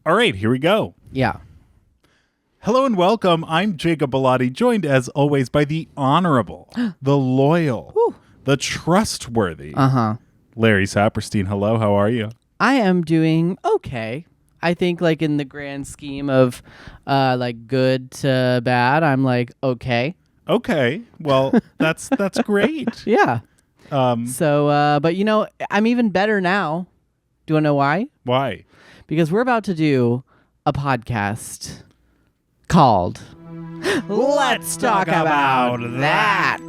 All right, here we go. Yeah. Hello and welcome. I'm Jacob Bellotti, joined as always by the honorable, the loyal, the trustworthy Larry Saperstein. Hello, how are you? I am doing okay. I think like in the grand scheme of like good to bad, I'm like okay. Okay. Well, that's great. Yeah. But you know, I'm even better now. Do you want to know why? Why? Because we're about to do a podcast called Let's Talk About That.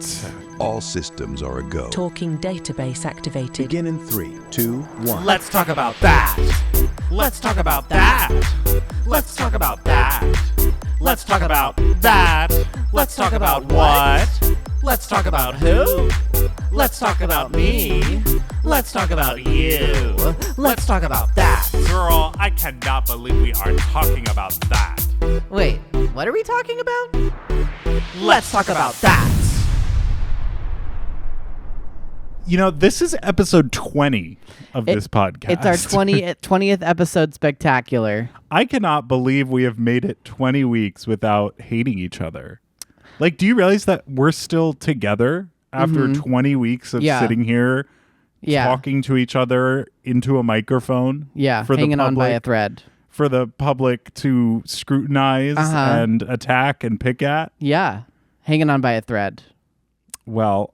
All systems are a go. Talking database activated. Begin in 3, 2, 1. Let's talk about that. Let's talk about that. Let's talk about that. Let's talk about that. Let's talk about what? Let's talk about who? Let's talk about me. Let's talk about you. Let's talk about that. Girl, I cannot believe we are talking about that. Wait, what are we talking about? Let's talk about that. You know, this is episode 20 of this podcast. It's our 20th episode spectacular. I cannot believe we have made it 20 weeks without hating each other. Like, do you realize that we're still together after 20 weeks of sitting here talking to each other into a microphone? Yeah, for hanging the public, on by a thread. For the public to scrutinize and attack and pick at? Yeah, hanging on by a thread. Well,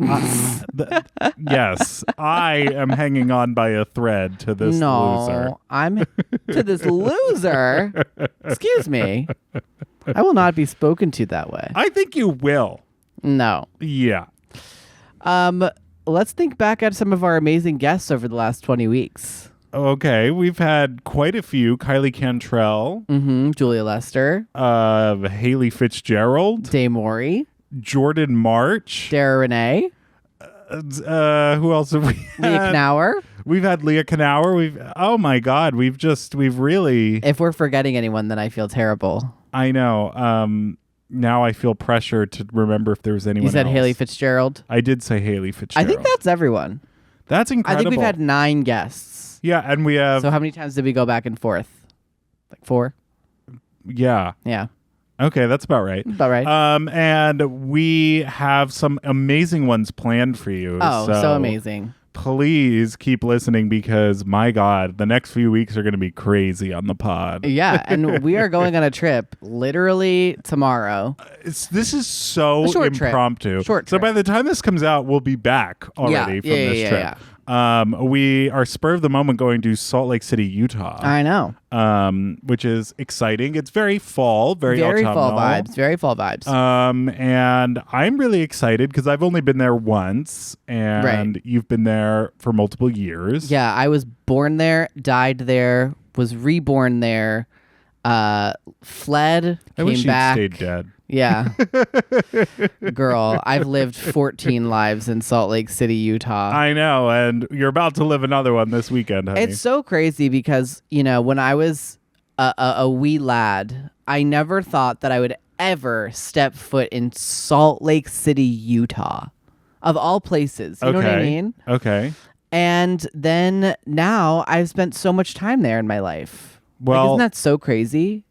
yes, I am hanging on by a thread to this loser. I'm to this loser. Excuse me. I will not be spoken to that way. I think you will. No. Yeah. Let's think back at some of our amazing guests over the last 20 weeks. Okay, we've had quite a few. Kylie Cantrell. Julia Lester. Haley Fitzgerald. Day Mori. Jordan March. Dara Renee. Who else have we had? Leah Knauer. We've had Leah Knauer. Oh my God, we've really. If we're forgetting anyone, then I feel terrible. I know. Now I feel pressure to remember if there was anyone else. You said Haley Fitzgerald? I did say Haley Fitzgerald. I think that's everyone. That's incredible. I think we've had 9 guests. Yeah, and we have... So how many times did we go back and forth? Like 4? Yeah. Yeah. Okay, that's about right. About right. And we have some amazing ones planned for you. Oh, so amazing. Please keep listening because, my God, the next few weeks are going to be crazy on the pod. Yeah, and we are going on a trip literally tomorrow. This is so impromptu. Short trip. So by the time this comes out, we'll be back already from this trip. Yeah. We are spur of the moment going to Salt Lake City, Utah. I know. Which is exciting. It's very fall, very autumnal. Very fall vibes. And I'm really excited because I've only been there once, and you've been there for multiple years. Yeah, I was born there, died there, was reborn there, fled, I wish back. you'd stayed dead. Yeah. Girl, I've lived 14 lives in Salt Lake City, Utah. I know, and you're about to live another one this weekend, honey. It's so crazy because, you know, when I was a wee lad, I never thought that I would ever step foot in Salt Lake City, Utah, of all places. You know what I mean? Okay. And then now I've spent so much time there in my life. Well, isn't that so crazy?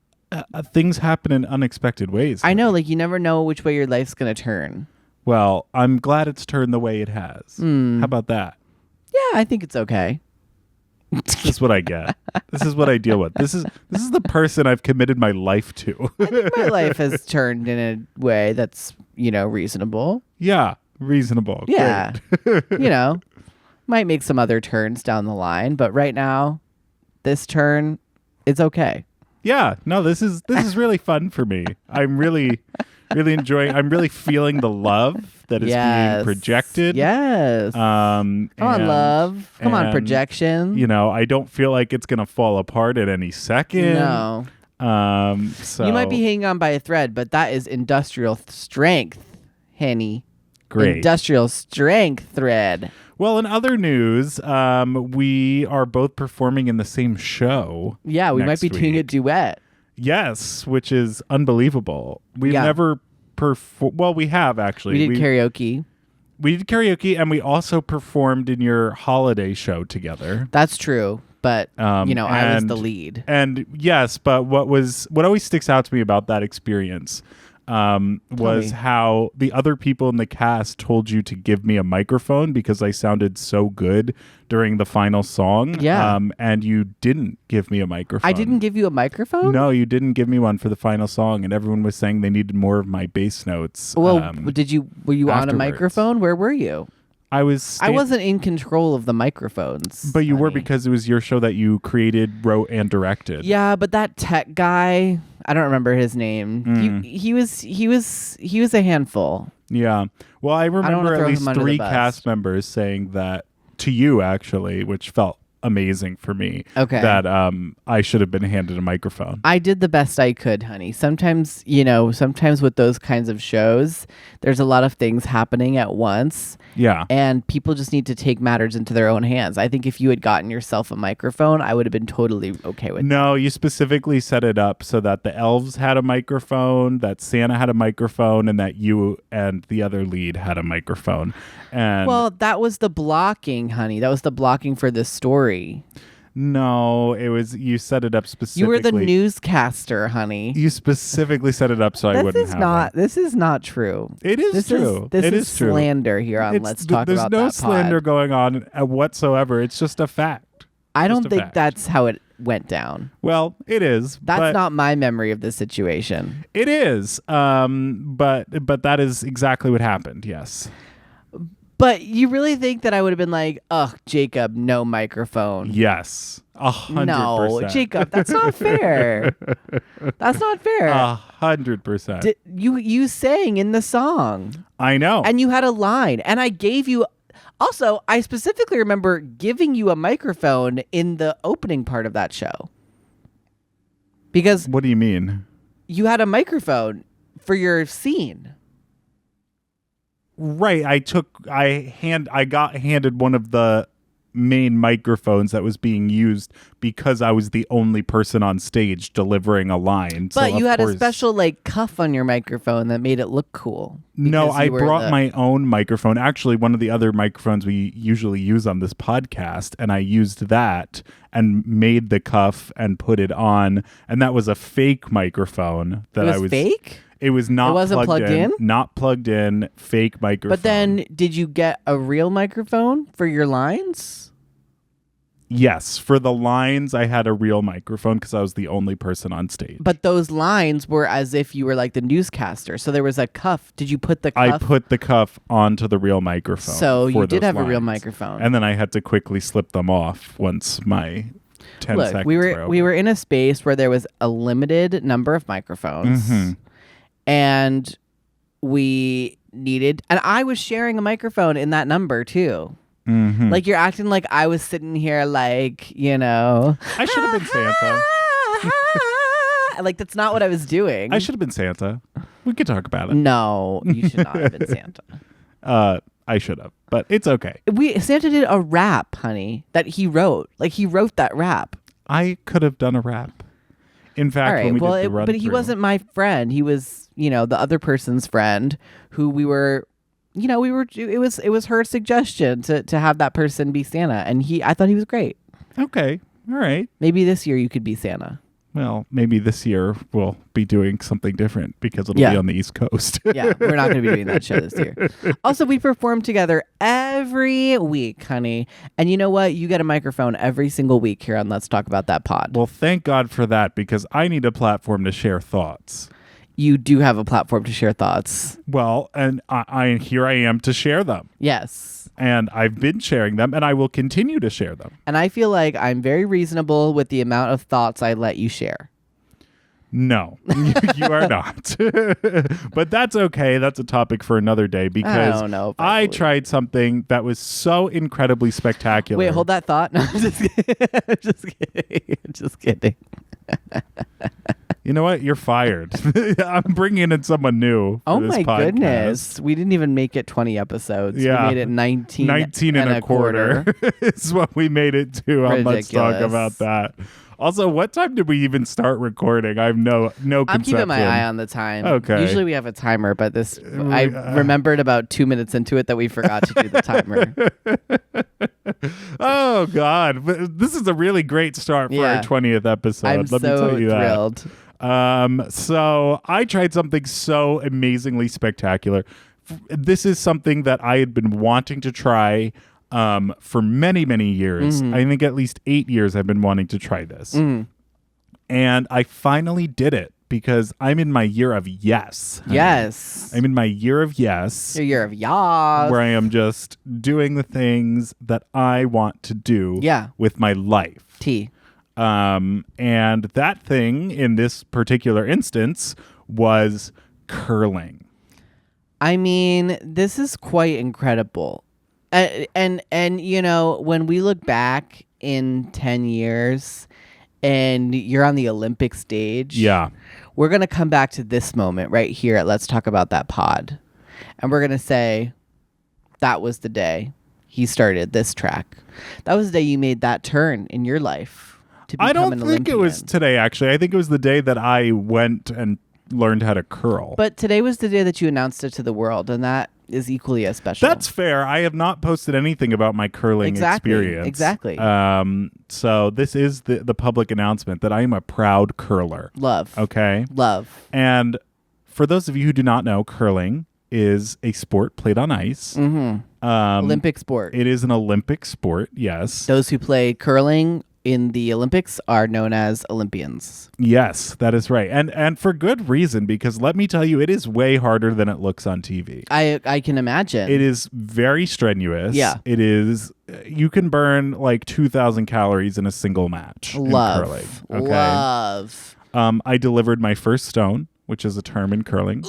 Things happen in unexpected ways. I know, like you never know which way your life's going to turn. Well, I'm glad it's turned the way it has. How about that? Yeah, I think it's okay. This is what I get. This is what I deal with. This is the person I've committed my life to. I think my life has turned in a way that's, you know, reasonable. Yeah, reasonable. Yeah. Great. You know, might make some other turns down the line, but right now, this turn, it's okay. Yeah, no, this is really fun for me. I'm really enjoying. I'm really feeling the love that is being projected. Yes. Come on, love. Come on, projection. You know, I don't feel like it's gonna fall apart at any second. No. So you might be hanging on by a thread, but that is industrial strength, Henny. Great. Industrial strength thread. Well, in other news, we are both performing in the same show. Yeah, we might be doing a duet. Yes, which is unbelievable. We've never well, we have actually. We did karaoke. We did karaoke, and we also performed in your holiday show together. That's true. but I was the and- lead. And yes, but what always sticks out to me about that experience was me. how the other people in the cast told you to give me a microphone because I sounded so good during the final song. Yeah. And you didn't give me a microphone. I didn't give you a microphone? No, you didn't give me one for the final song, and everyone was saying they needed more of my bass notes. Well, were you on a afterwards. microphone? Where were you? I was. I wasn't in control of the microphones. But you were, honey. because it was your show that you created, wrote, and directed. Yeah, but that tech guy, I don't remember his name. Mm. He was a handful. Yeah. Well, I wanna remember at throw least him under the 3 bus. cast members saying that to you, actually, which felt amazing for me. Okay. That I should have been handed a microphone. I did the best I could, honey. Sometimes with those kinds of shows, there's a lot of things happening at once. Yeah. And people just need to take matters into their own hands. I think if you had gotten yourself a microphone, I would have been totally okay with it. No, you specifically set it up so that the elves had a microphone, that Santa had a microphone, and that you and the other lead had a microphone. And Well, that was the blocking, honey. That was the blocking for this story. no, it was you set it up specifically. You were the newscaster, honey. You specifically set it up so I wouldn't have This is not true. It is true. This It is is true. slander here on Let's Talk There's About no That slander pod. going on whatsoever. It's just a fact. I don't Just a think fact. that's how it went down. Well, it is. That's but not my memory of the situation. It is. But that is exactly what happened. Yes. But you really think that I would have been like, ugh, Jacob, no microphone. Yes. 100%. No, Jacob, that's not fair. That's not fair. 100%. You sang in the song. I know. And you had a line. And I gave you... Also, I specifically remember giving you a microphone in the opening part of that show. Because What do you mean? you had a microphone for your scene. Right. I got handed one of the main microphones that was being used because I was the only person on stage delivering a line. But So, you of had a course- special cuff on your microphone that made it look cool. No, because I you were brought my own microphone. Actually, one of the other microphones we usually use on this podcast, and I used that and made the cuff and put it on, and that was a fake microphone that It was I was fake? It was not It wasn't plugged in? Not plugged in, fake microphone. But then did you get a real microphone for your lines? yes, for the lines I had a real microphone because I was the only person on stage. But those lines were as if you were like the newscaster. So there was a cuff. Did you put the cuff? I put the cuff onto the real microphone. So you for did those have a real lines. microphone. And then I had to quickly slip them off once my 10 Look, seconds we were were in a space where there was a limited number of microphones. Mhm. And we needed, and I was sharing a microphone in that number too. Mhm. Like you're acting like I was sitting here like, I should have been Santa. like that's not what I was doing. I should have been Santa. We could talk about it. No, you should not have been Santa. I should have, but it's okay. Santa did a rap, honey, that he wrote. Like he wrote that rap. I could have done a rap. In fact, All right. when we Well, did the run but he wasn't my friend. He was, the other person's friend who we were. It was her suggestion to have that person be Santa, and I thought he was great. Okay. All right. Maybe this year you could be Santa. Well, maybe this year we'll be doing something different because it'll Yeah. be on the East Coast. Yeah, we're not going to be doing that show this year. Also, we perform together every week, honey. And you know what? You get a microphone every single week here on Let's Talk About That pod. Well, thank God for that because I need a platform to share thoughts. You do have a platform to share thoughts. Well, and I here I am to share them. Yes. And I've been sharing them and I will continue to share them. And I feel like I'm very reasonable with the amount of thoughts I let you share. No, you are not. But that's okay. That's a topic for another day because don't know if I believe- tried something that was so incredibly spectacular. Wait, hold that thought. No, I'm just kidding. I'm just kidding. I'm just kidding. You know what? You're fired. I'm bringing in someone new. For Oh this my podcast. goodness. We didn't even make it 20 episodes. Yeah. We made it 19 and a quarter is what we made it to. Let's talk Ridiculous. about that. Also, what time did we even start recording? I have no conception. I'm keeping my eye on the time. Okay. Usually we have a timer, but I remembered about 2 minutes into it that we forgot to do the timer. Oh God, but this is a really great start for our Yeah. 20th episode. I'm Let me so tell you thrilled. that. So I tried something so amazingly spectacular. This is something that I had been wanting to try for many, many years. I think at least 8 years I've been wanting to try this. And I finally did it because I'm in my year of yes. honey. Yes. I'm in my year of yes. Your year of yas. Where I am just doing the things that I want to do Yeah. with my life. Tea. And that thing in this particular instance was curling. I mean, this is quite incredible. And you know, when we look back in 10 years and you're on the Olympic stage, Yeah. we're going to come back to this moment right here at Let's Talk About That pod. And we're going to say, that was the day he started this track. That was the day you made that turn in your life to become I don't an think it was Olympian. today, actually. I think it was the day that I went and learned how to curl. But today was the day that you announced it to the world, and that is equally as special. That's fair. I have not posted anything about my curling experience. Exactly. So this is the public announcement that I am a proud curler. Love. Okay. Love. And for those of you who do not know, curling is a sport played on ice. Olympic sport. It is an Olympic sport, yes. Those who play curling in the Olympics are known as Olympians. Yes, that is right. And for good reason, because let me tell you, it is way harder than it looks on TV. I can imagine. It is very strenuous. Yeah. It is, you can burn like 2,000 calories in a single match Love. in curling. Okay. Love. I delivered my first stone, which is a term in curling.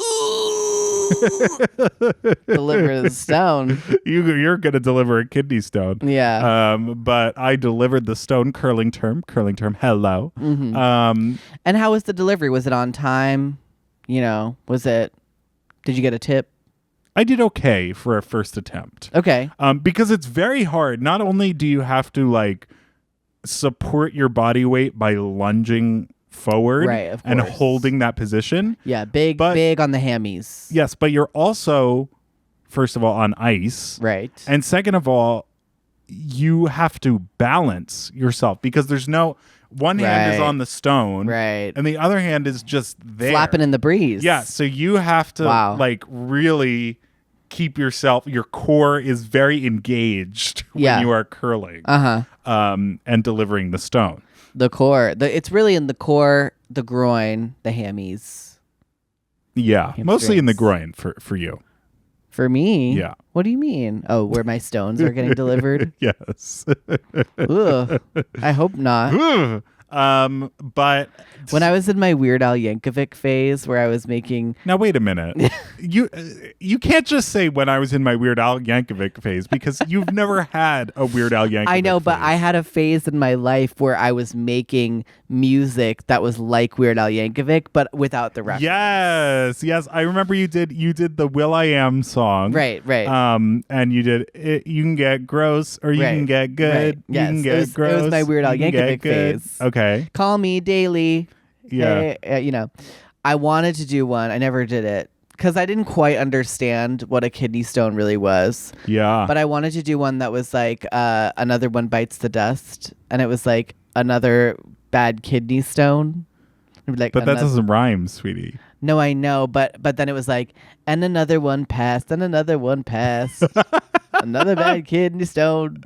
Deliver the stone. You're going to deliver a kidney stone. Yeah. But I delivered the stone curling term. Hello. And how was the delivery? Was it on time? You know, did you get a tip? I did okay for a first attempt. Okay. Because it's very hard. Not only do you have to like support your body weight by lunging forward Right, of and course. holding that position. Yeah, big on the hammies. Yes, but you're also, first of all, on ice. Right. And second of all, you have to balance yourself because there's no one hand is Right. on the stone. Right. And the other hand is just there. Flapping in the breeze. Yeah, so you have to Wow. like really keep your core is very engaged when Yeah. you are curling and delivering the stone. The core. It's really in the core, the groin, the hammies. Yeah, mostly in the Hamstrings. groin for you. For me? Yeah. What do you mean? Oh, where my stones are getting delivered? Yes. Ugh. I hope not. But When I was in my Weird Al Yankovic phase where I was making... now wait a minute. You can't just say when I was in my Weird Al Yankovic phase because you've never had a Weird Al Yankovic I know, but phase. I had a phase in my life where I was making music that was like Weird Al Yankovic, but without the reference. Yes. I remember you did the Will I Am song. Right. And you did it, you can get gross or you Right, can get good. right. You Yes, can it get was- it gross. was my Weird Al you can get Yankovic good. phase. Okay. Call me daily. Yeah. Hey, you know, I wanted to do one. I never did it because I didn't quite understand what a kidney stone really was. Yeah. But I wanted to do one that was like another one bites the dust, and it was like another bad kidney stone. It'd be like but that another- doesn't rhyme, sweetie. No, I know, but then it was like, and another one passed, and another one passed, another bad kidney stone.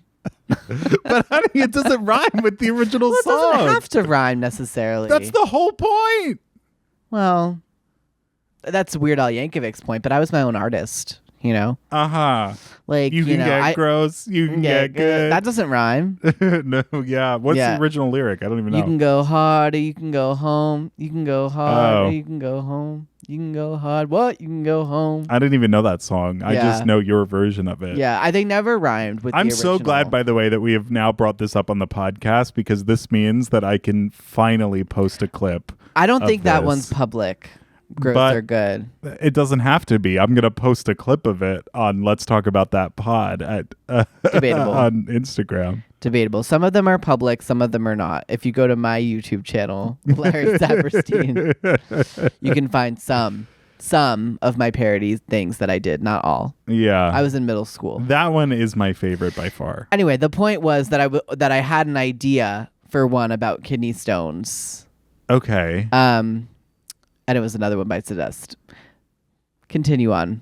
But honey, it doesn't rhyme with the original Well, it song. doesn't have to rhyme necessarily. That's the whole point. Well, that's Weird Al Yankovic's point, but I was my own artist, you know? Uh-huh. Like, You can know, get gross. You can get good. That doesn't rhyme. No, yeah. What's Yeah. the original lyric? I don't even know. You can go hard or you can go home. You can go hard Oh. or you can go home. You can go hard. What? You can go home. I didn't even know that song. I Yeah. just know your version of it. Yeah, they never rhymed with I'm the so glad, original. by the way, that we have now brought this up on the podcast because this means that I can finally post a clip. I don't of think that this. one's public. Gross But- or good. It doesn't have to be. I'm going to post a clip of it on Let's Talk About That pod at Debatable. on Instagram. Debatable. Some of them are public, some of them are not. If you go to my YouTube channel, Larry Saperstein, you can find some. some of my parody things that I did, not all. Yeah. I was in middle school. That one is my favorite by far. Anyway, the point was that I had an idea for one about kidney stones. Okay. And it was Another One Bites the Dust. Continue on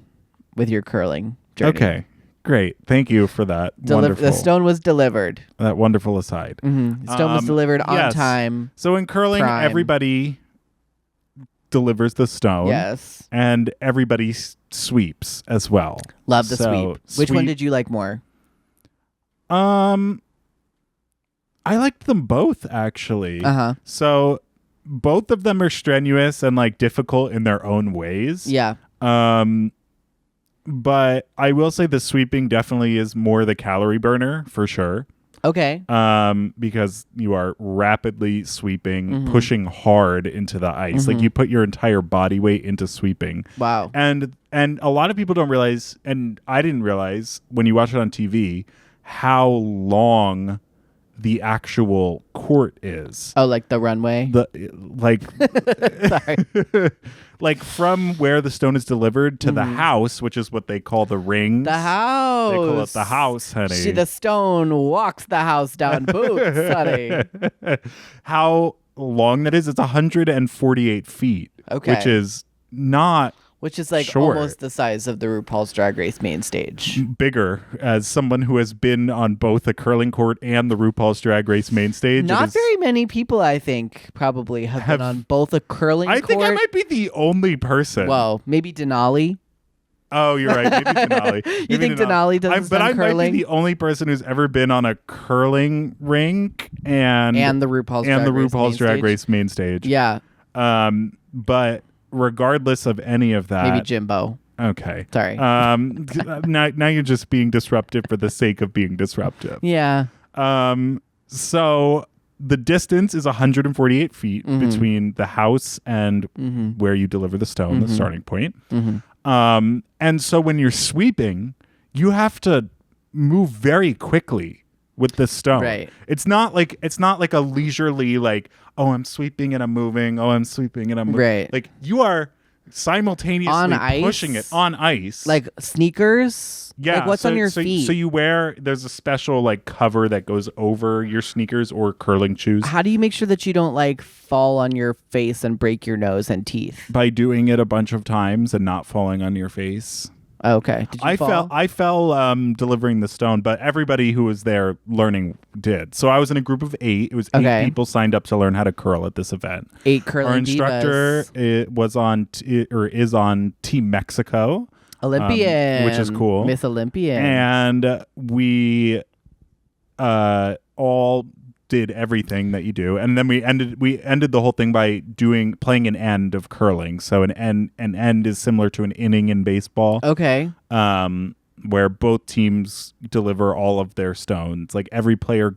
with your curling journey. Okay. Great. Thank you for that. Wonderful. The stone was delivered. That wonderful aside. Mm-hmm. The stone was delivered on yes. time. So in curling, Prime. everybody delivers the stone. Yes. And everybody sweeps as well. Love the sweep. Which one did you like more? I liked them both, actually. Uh-huh. So both of them are strenuous and like difficult in their own ways. Yeah. But I will say the sweeping definitely is more the calorie burner for sure. Okay. Because you are rapidly sweeping, pushing hard into the ice. Like you put your entire body weight into sweeping. Wow. And a lot of people don't realize, and I didn't realize when you watch it on TV, how long the actual court is. Oh, like the runway? Sorry. Like from where the stone is delivered to the house, which is what they call the rings. The house. They call it the house, honey. The stone walks the house down boots, honey. How long that is? It's 148 feet. Okay. Which is not Which is like short. almost the size of the RuPaul's Drag Race main stage. Bigger, as someone who has been on both the curling court and the RuPaul's Drag Race main stage. Not very many people, I think, probably have been on both a curling court. I think I might be the only person. Well, maybe Denali. Oh, you're right. Maybe Denali. You think Denali does But I curling? might be the only person who's ever been on a curling rink and the RuPaul's Drag Race main stage. Yeah. But regardless of any of that, Maybe Jimbo. Okay. Sorry. Now you're just being disruptive for the sake of being disruptive. Yeah. So the distance is 148 feet between the house and where you deliver the stone, the starting point. And so when you're sweeping, you have to move very quickly with the stone. Right. It's not like a leisurely like, oh, I'm sweeping and I'm moving. Oh, I'm sweeping and I'm moving. Right. Like you are simultaneously on ice? pushing it on ice. Like sneakers? Yeah. Like what's on your feet? So you there's a special like cover that goes over your sneakers or curling shoes. How do you make sure that you don't like fall on your face and break your nose and teeth? By doing it a bunch of times and not falling on your face. Okay. Did you fall? I fell delivering the stone, but everybody who was there learning did. So I was in a group of 8. It was 8 people signed up to learn how to curl at this event. 8 curling Our instructor divas. is on Team Mexico. Olympian. Which is cool. Miss Olympian. And we all did everything that you do, and then we ended the whole thing by playing an end of curling. So an end is similar to an inning in baseball. Okay. Where both teams deliver all of their stones. Like every player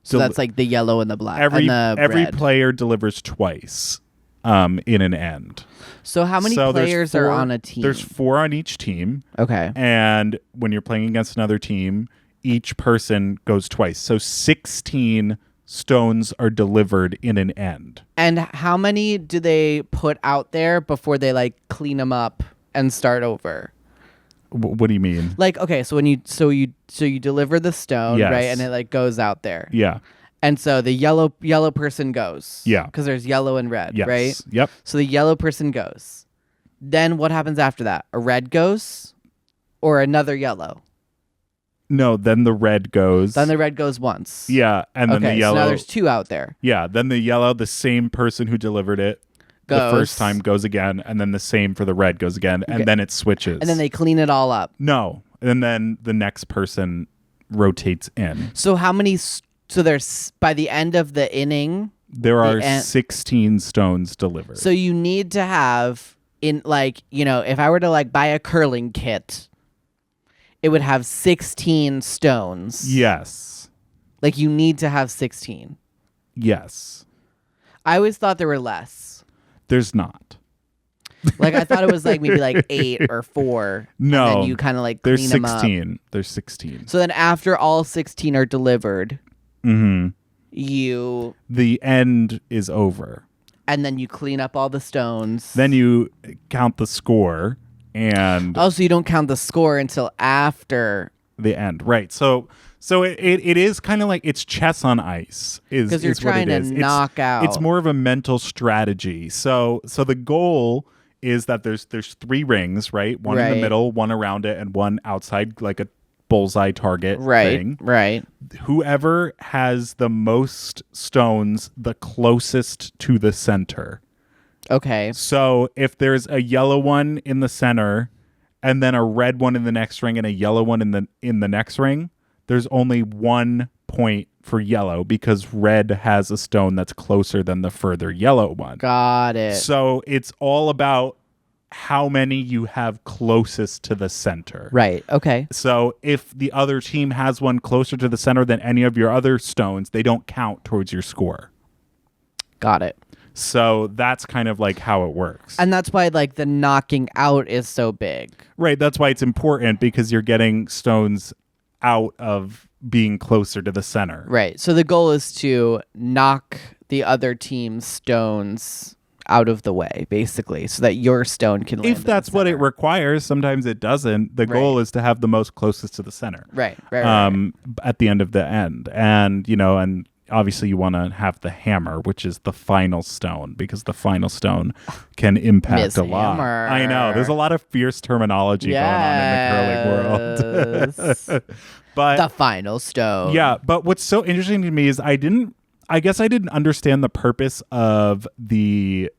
So that's like the yellow and the black. Every red. player delivers twice in an end. So how many players are on a team? There's 4 on each team. Okay. And when you're playing against another team, each person goes twice. So 16 stones are delivered in an end. And how many do they put out there before they like clean them up and start over? What do you mean? Like, okay, so when you deliver the stone, Yes. right, and it like goes out there. Yeah. And so the yellow person goes. Yeah. Because there's yellow and red, Yes. right? Yep. So the yellow person goes. Then what happens after that? A red goes or another yellow? No, then the red goes. Then the red goes once. Yeah, and then the yellow. So now there's 2 out there. Yeah, then the yellow, the same person who delivered it Goes. the first time goes again, and then the same for the red goes again, and then it switches. And then they clean it all up. No, and then the next person rotates in. So how many? So there's by the end of the inning. There are 16 stones delivered. So you need to have if I were to like buy a curling kit, it would have 16 stones. Yes. Like you need to have 16. Yes. I always thought there were less. There's not. Like I thought it was like maybe like 8 or 4. No. And then you kind of like There's clean them up. 16. There's 16. So then after all 16 are delivered, Mm-hmm. the end is over. And then you clean up all the stones. Then you count the score and Oh, so you don't count the score until after the end, right? So it is kind of like it's chess on ice. Because you're is what trying it to is. knock out. It's more of a mental strategy. So the goal is that there's 3 rings, right? One in the Right. middle, one around it, and one outside, like a bullseye target thing. Right. Whoever has the most stones the closest to the center. Okay. So if there's a yellow one in the center and then a red one in the next ring and a yellow one in the next ring, there's only 1 point for yellow because red has a stone that's closer than the further yellow one. Got it. So it's all about how many you have closest to the center. Right. Okay. So if the other team has one closer to the center than any of your other stones, they don't count towards your score. Got it. So that's kind of like how it works. And that's why like the knocking out is so big. Right. That's why it's important because you're getting stones out of being closer to the center. Right. So the goal is to knock the other team's stones out of the way, basically, so that your stone can land. If that's what it center. requires, sometimes it doesn't. The goal is to have the most closest to the center. Right. At the end of the end. And, and obviously you want to have the hammer, which is the final stone, because the final stone can impact Miss a lot. Hammer. I know. There's a lot of fierce terminology going on in the curling world. But the final stone. yeah, but what's so interesting to me is I guess I didn't understand the purpose of the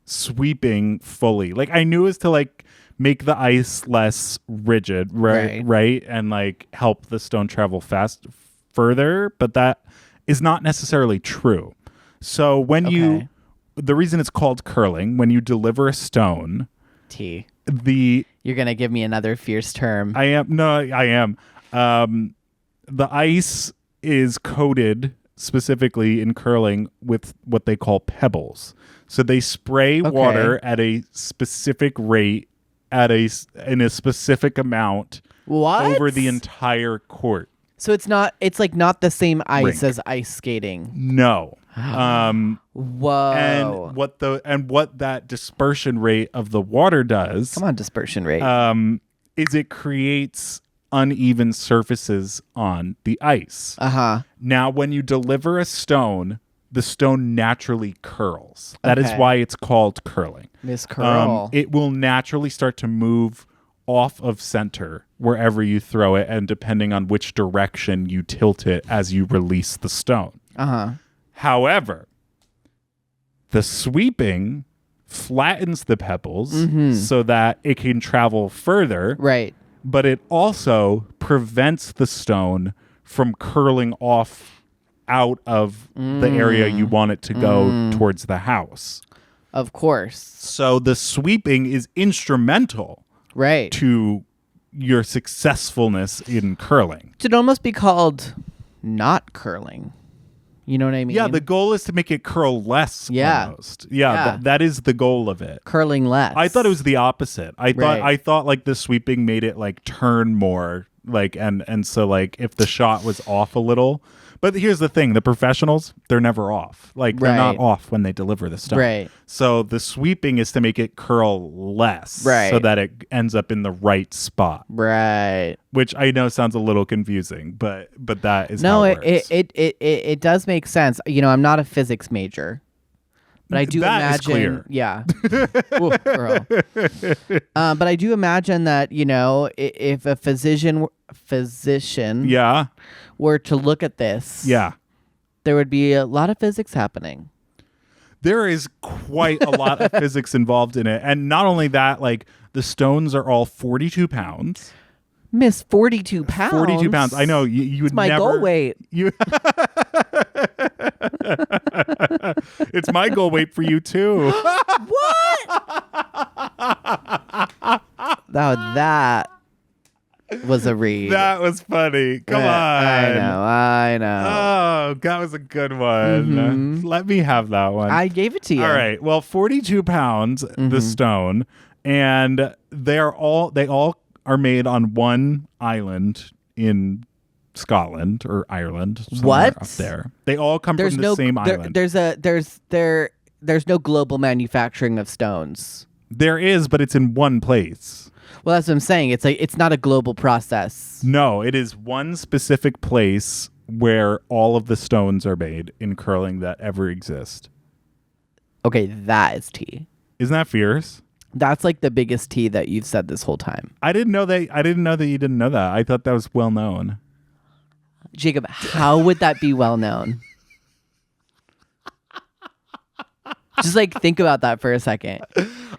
sweeping fully. Like I knew it was to like make the ice less rigid, right? And like help the stone travel further, but that is not necessarily true. So when the reason it's called curling, when you deliver a stone, You're gonna give me another fierce term. I am. The ice is coated specifically in curling with what they call pebbles. So they spray water at a specific rate in a specific amount over the entire court. So it's like not the same ice as ice skating. No. Whoa. And what that dispersion rate of the water does Come on, dispersion rate. is it creates uneven surfaces on the ice. Now, when you deliver a stone, the stone naturally curls. That is why it's called curling. Miss Curl. It will naturally start to move off of center wherever you throw it, and depending on which direction you tilt it as you release the stone. However, the sweeping flattens the pebbles so that it can travel further. Right. But it also prevents the stone from curling off out of the area you want it to go towards the house. Of course. So the sweeping is instrumental to your successfulness in curling. It'd almost be called not curling. You know what I mean? Yeah, the goal is to make it curl less almost. Yeah. That is the goal of it. Curling less. I thought it was the opposite. I thought like the sweeping made it like turn more, like and so like if the shot was off a little. But here's the thing, the professionals, they're never off. Like they're not off when they deliver the stone. Right. So the sweeping is to make it curl less so that it ends up in the right spot. Right. Which I know sounds a little confusing, but that is how it works. It does make sense. I'm not a physics major. But I do imagine, is clear. Yeah. Ooh, girl. But I do imagine that if a physician were to look at this, there would be a lot of physics happening. There is quite a lot of physics involved in it, and not only that, like the stones are all 42 pounds. Miss 42 pounds. 42 pounds. I know you would my never. goal weight. It's my goal weight for you too. What? That was a read. That was funny. Come on. I know. Oh, that was a good one. Let me have that one. I gave it to you. All right. Well, 42 pounds, the stone, and they all are made on one island in Scotland or Ireland. What? Up there. They all come from the same island. there's no global manufacturing of stones. There is, but it's in one place. Well, that's what I'm saying. It's like it's not a global process. No, it is one specific place where all of the stones are made in curling that ever exist. Okay, that is tea. Isn't that fierce? That's like the biggest tea that you've said this whole time. I didn't know that you didn't know that. I thought that was well known. Jacob, how would that be well known? Just like think about that for a second.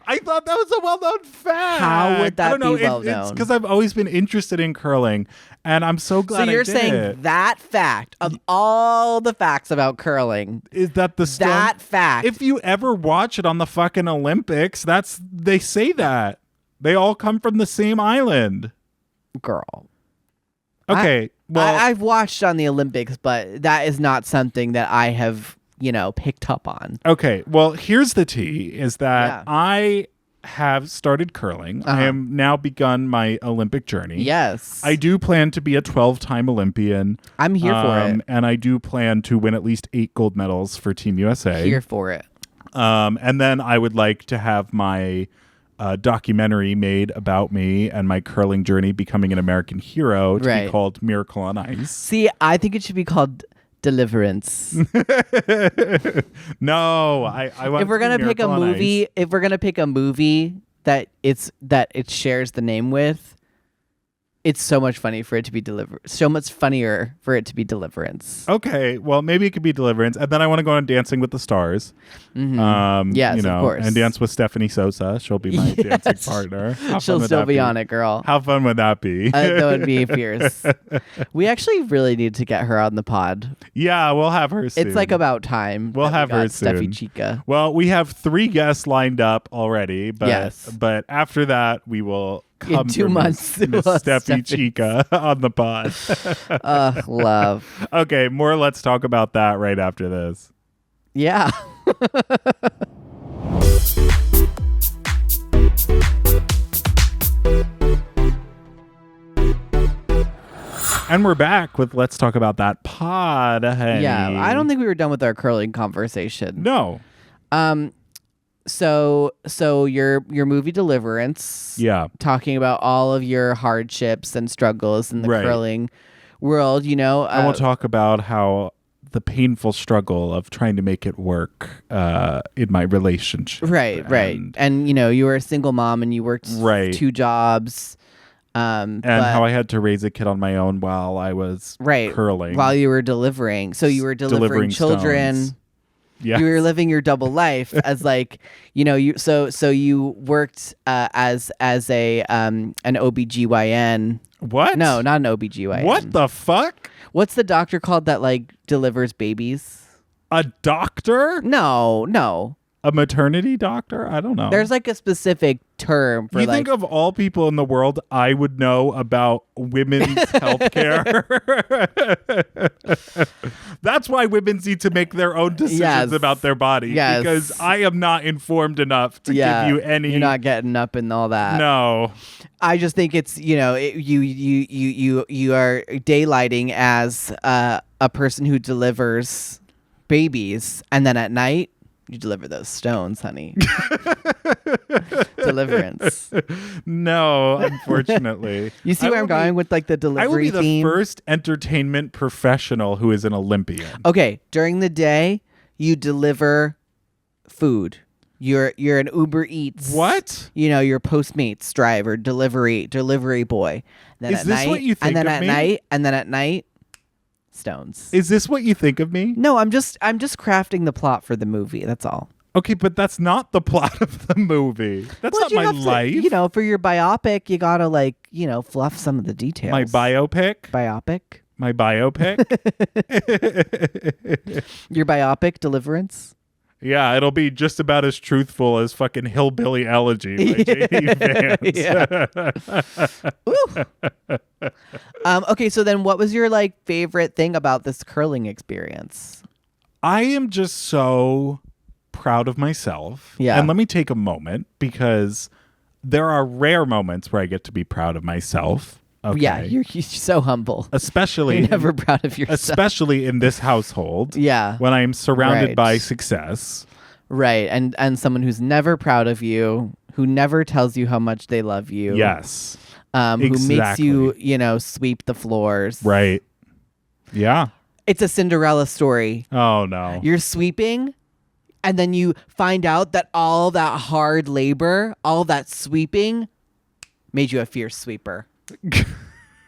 I thought that was a well-known fact. How would that I don't know. be well-known? It's because I've always been interested in curling, and I'm so glad So you're I did saying it. that fact of all the facts about curling, Is that the stone? that fact. If you ever watch it on the fucking Olympics, they say that. They all come from the same island. Girl. Okay, well, I've watched on the Olympics, but that is not something that I have, picked up on. okay, well, here's the tea, is that Yeah. I have started curling. I am now begun my Olympic journey. Yes. I do plan to be a 12-time Olympian. I'm here for it. And I do plan to win at least 8 gold medals for Team USA. Here for it. And then I would like to have my documentary made about me and my curling journey becoming an American hero to be called Miracle on Ice. See, I think it should be called Deliverance. No, I want If we're gonna pick a Miracle on movie, Ice. if we're gonna pick a movie that it shares the name with, it's so much funny for it to be so much funnier for it to be Deliverance. Okay, well, maybe it could be Deliverance. And then I want to go on Dancing with the Stars. Yes, of course. And dance with Stephanie Sosa. She'll be my dancing partner. How fun She'll would still that be on it, girl. How fun would that be? That would be fierce. We actually really need to get her on the pod. Yeah, we'll have her soon. It's like about time. We'll that we have her got Steffi soon. Chica. Well, we have 3 guests lined up already, but Yes. but after that we will come In 2 for months, Miss we'll have Steffi Steffi. Chica on the pod. Love. Okay, more let's talk about that right after this. Yeah. And we're back with Let's Talk About That pod, honey. Yeah. I don't think we were done with our curling conversation. No. So your movie Deliverance. Yeah. Talking about all of your hardships and struggles in the Right. curling world, I will talk about how the painful struggle of trying to make it work in my relationship. Right. And you were a single mom and you worked Right. 2 jobs. And how I had to raise a kid on my own while I was curling. while you were delivering. So you were delivering children. stones. Yes. You were living your double life as you worked as a an OBGYN. What? No, not an OBGYN. What the fuck? What's the doctor called that delivers babies? A doctor? No. A maternity doctor? I don't know. There's a specific term for you think of all people in the world I would know about women's healthcare. That's why women need to make their own decisions Yes. about their body. Yes. Because I am not informed enough to give you any. You're not getting up and all that. No. I just think it's you are daylighting as a person who delivers babies, and then at night you deliver those stones, honey. Deliverance. No, unfortunately. You see where I'm going with the delivery I will be the theme? first entertainment professional who is an Olympian. Okay, during the day you deliver food. You're an Uber Eats. What? You're Postmates driver, delivery boy. Then Is at this night, what you think and then of at me? night, and then at night, stones. Is this what you think of me? No, I'm just crafting the plot for the movie. That's all. Okay, but that's not the plot of the movie. That's not you my have to- life. for your biopic, you gotta fluff some of the details. My biopic? Biopic. My biopic? Your biopic, Deliverance. Yeah, it'll be just about as truthful as fucking Hillbilly Elegy by J.D. Vance. Okay, so then what was your favorite thing about this curling experience? I am just so proud of myself. Yeah. And let me take a moment because there are rare moments where I get to be proud of myself. Okay. Yeah, you're so humble. Especially You're never proud of yourself. especially in this household. Yeah. When I am surrounded Right. by success. Right. And someone who's never proud of you, who never tells you how much they love you. Yes. Who makes Exactly. you, sweep the floors. Right. Yeah. It's a Cinderella story. Oh, no. You're sweeping, and then you find out that all that hard labor, all that sweeping, made you a fierce sweeper.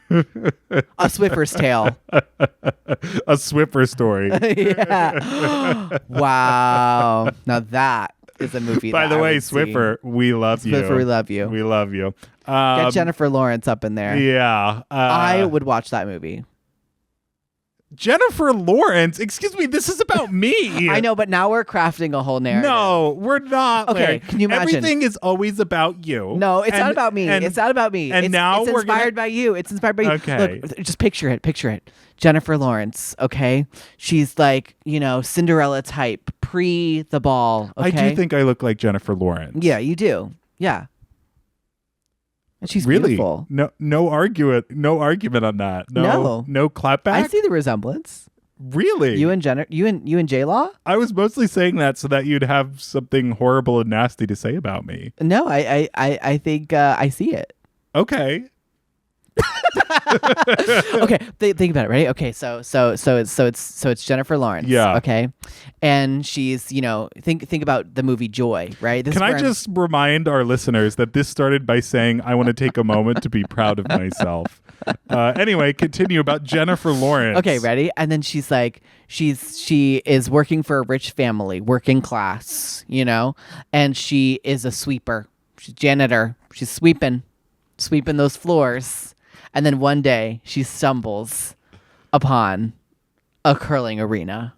A Swiffer's tale. A Swiffer story. Yeah. Wow. Now that is a movie. By that the I way, would see. Swiffer, we love you. Swiffer, we love you. We love you. Get Jennifer Lawrence up in there. Yeah. I would watch that movie. Jennifer Lawrence? Excuse me, this is about me. I know, but now we're crafting a whole narrative. No, we're not. Okay, Larry. can you imagine? Everything is always about you. No, it's not about me. It's not about me. And it's, now it's we're inspired by you. It's inspired by you. Okay. Look, just picture it. Picture it. Jennifer Lawrence, okay? She's like, Cinderella type, pre the ball, okay? I do think I look like Jennifer Lawrence. Yeah, you do. Yeah. And she's really beautiful. No argument on that. No clapback. I see the resemblance. Really? You and J-Law? I was mostly saying that so that you'd have something horrible and nasty to say about me. No, I think I see it. Okay. Okay, think about it. Ready? Okay, so it's Jennifer Lawrence. Yeah. Okay, and she's think about the movie Joy. Right. Can I just remind our listeners that this started by saying I want to take a moment to be proud of myself. Anyway, continue about Jennifer Lawrence. Okay, ready? And then she's like, she is working for a rich family, working class, and she is a sweeper. She's janitor. She's sweeping those floors. And then one day she stumbles upon a curling arena.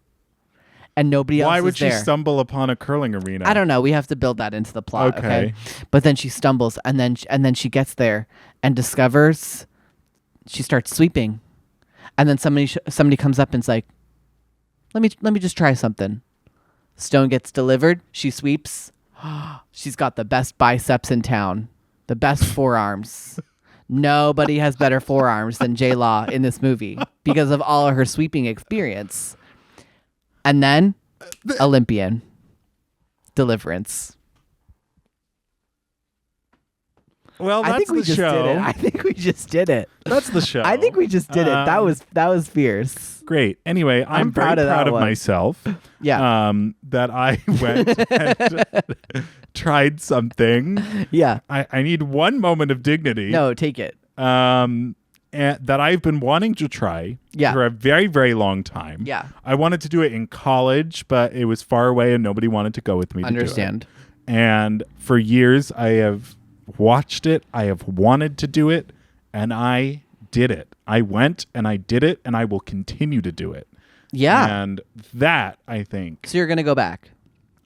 And nobody else is there. Why would she stumble upon a curling arena? I don't know. We have to build that into the plot. Okay. But then she stumbles and then she gets there and discovers she starts sweeping. And then somebody comes up and's like, let me just try something. Stone gets delivered. She sweeps. She's got the best biceps in town. The best forearms. Nobody has better forearms than J-Law in this movie because of all of her sweeping experience. And then Olympian. Deliverance. Well, that's I think we the just show. did it. I think we just did it. That's the show. I think we just did it. That was fierce. Great. Anyway, I'm very proud of proud that of one. myself. Yeah. That I went and tried something. Yeah. I need one moment of dignity. No, take it. And that I've been wanting to try for a very, very long time. Yeah. I wanted to do it in college, but it was far away and nobody wanted to go with me Understand. to do it. And for years, I have watched it. I have wanted to do it, and I did it. I went and I did it, and I will continue to do it. Yeah. And that, I think, So you're going to go back.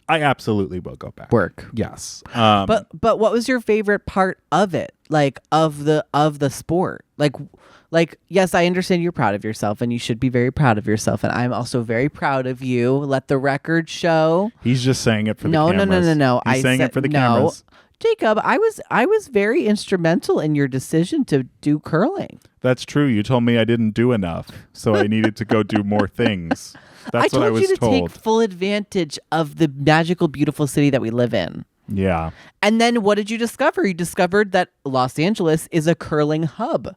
I absolutely will go back. Work. Yes. But what was your favorite part of it? Like of the sport? Like yes, I understand you're proud of yourself and you should be very proud of yourself, and I'm also very proud of you. Let the record show. He's just saying it for the No. cameras. He's saying it for the cameras. Jacob, I was very instrumental in your decision to do curling. That's true. You told me I didn't do enough, so I needed to go do more things. That's I what I told was you to told. take full advantage of the magical, beautiful city that we live in. Yeah. And then what did you discover? You discovered that Los Angeles is a curling hub.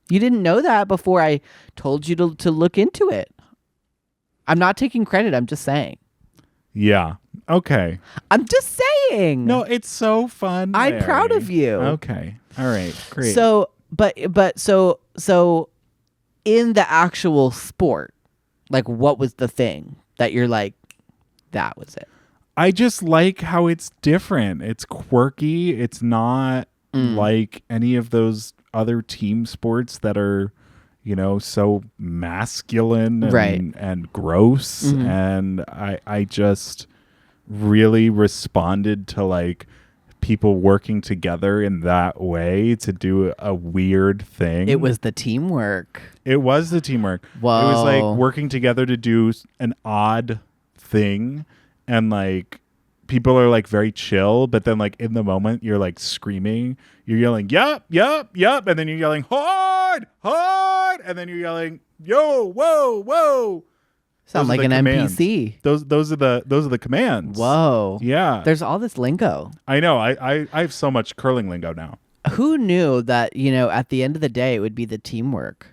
You didn't know that before I told you to look into it. I'm not taking credit. I'm just saying. Yeah. Okay. I'm just saying. No, it's so fun. I'm Larry. proud of you. Okay. All right. Great. So, so in the actual sport, like what was the thing that you're like, that was it? I just like how it's different. It's quirky. It's not like any of those other team sports that are, so masculine and gross. Mm-hmm. And I just really responded to like people working together in that way to do a weird thing. It was the teamwork. It was the teamwork. Whoa. It was like working together to do an odd thing, and like people are like very chill, but then like in the moment you're like screaming, you're yelling yup, yup, yup, and then you're yelling hard, hard, and then you're yelling yo, whoa, whoa. Sound Those are like the an commands. NPC. Those are the commands. Whoa. Yeah. There's all this lingo. I know. I have so much curling lingo now. Who knew that, at the end of the day, it would be the teamwork?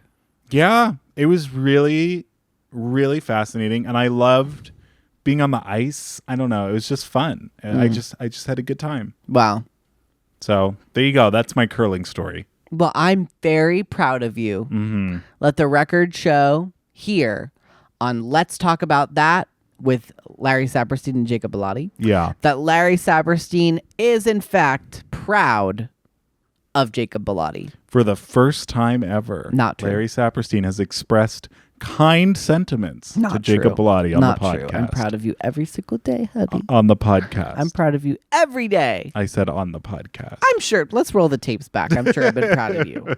Yeah. It was really, really fascinating. And I loved being on the ice. I don't know. It was just fun. And I just had a good time. Wow. So there you go. That's my curling story. Well, I'm very proud of you. Mm-hmm. Let the record show here on Let's Talk About That with Larry Saperstein and Jacob Bellotti Yeah. that Larry Saperstein is, in fact, proud of Jacob Bellotti. For the first time ever, Not true. Larry Saperstein has expressed kind sentiments to Not Jacob true. Bellotti on Not the podcast. true. I'm proud of you every single day, hubby. On the podcast. I'm proud of you every day. I said on the podcast. I'm sure. Let's roll the tapes back. I'm sure I've been proud of you.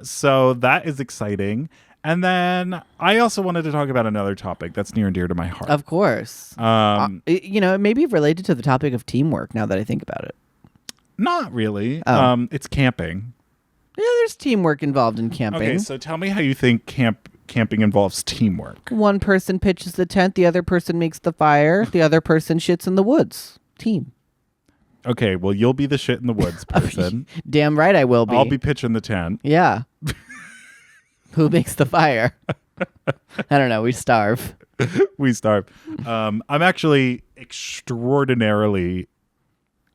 So that is exciting. And then I also wanted to talk about another topic that's near and dear to my heart. Of course. It may be related to the topic of teamwork now that I think about it. Not really. Oh. It's camping. Yeah, there's teamwork involved in camping. Okay, so tell me how you think camping involves teamwork. One person pitches the tent, the other person makes the fire, the other person shits in the woods. Team. Okay, well, you'll be the shit in the woods person. Damn right I will be. I'll be pitching the tent. Yeah. Who makes the fire? I don't know. We starve. We starve. I'm actually extraordinarily